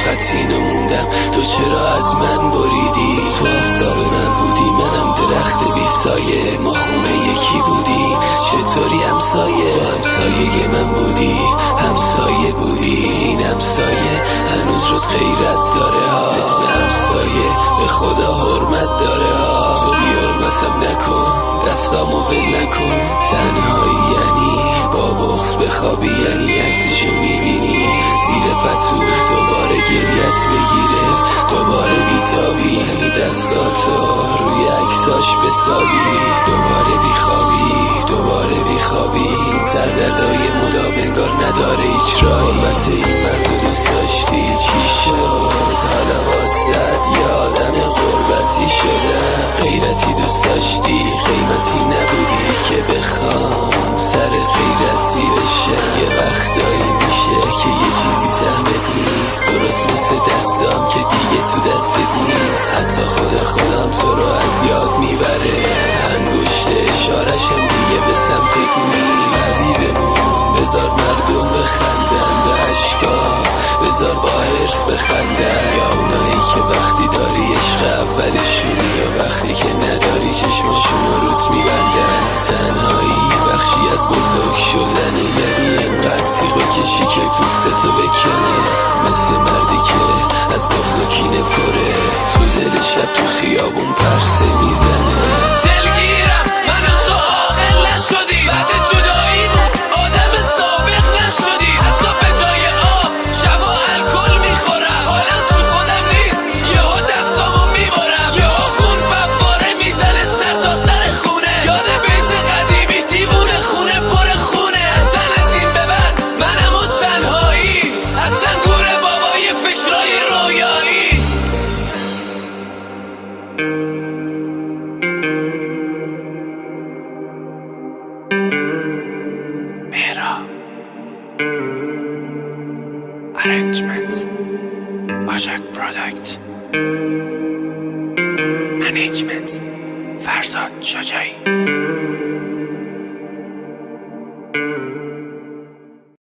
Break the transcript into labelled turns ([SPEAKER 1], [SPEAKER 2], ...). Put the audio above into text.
[SPEAKER 1] فقط اینو موندم تو چرا از من بریدی؟ تو آفتاب من بودی منم درخت بی سایه، ما خونه یکی بودی چطوری همسایه؟ تو همسایه من بودی همسایه بودی، این همسایه هنوز رود غیرت داره ها، اسم همسایه به خدا حرمت داره ها. تو بی حرمتم نکن دستامو ول نکن، تنهایی یعنی با بغض بخوابی، یعنی عکسشو میبینی زیر پتو دوباره گریت بگیره دوباره بیتابی، یعنی دستاتو روی عکساش بسابی دوباره بیخوابی دوباره بیخوابی، این سردردای مدام انگار نداره هیچ راهی. حرمت این مرد دوست داشتی چی شد؟ حالا واسد یادم غربتی شدم، غیرتی دوست داشتی قیمتی نبودی که بخوام سر غیرتی بشم. یه وقتایی میشه که یه چیزی زحمت نیست، درست مثل دستام که دیگه تو دستت نیست، حتی خودم تو رو از یاد میبره، انگشت اشارشم دیگه به سمتت نیست. حبیبمون بذار مردم بخندن به اشکا، بذار با حرص بخندن، یا اونایی که وقتی داری عشق اولشونی، یا وقتی که نداری چشماشون رو روت میبندن. تنهایی بخشی از بزرگ شدنه، یعنی اینقدر تیغ بکشی که پوستتو بکنه، مثل مردی که از بغض و کینه پره، تو دل شب تو خیابون پرسه میزنه. دلگیرم من و تو عاقل نشدی، بعد جداییمون آدم سابق نشدی، حتی به جای آب شبا الکل میخورم، حالم تو خودم نیست یهو دستامو میبرم، یهو خون فواره میزنه سر تا سر خونه، یاد بیز قدیمی دیوونه خونه پر خونه. اصلا از این به بعد منم و تنهایی، اصلا گوره بابای فکرای رویایی. Arrangements Bajak Product Management فرزاد شجاعی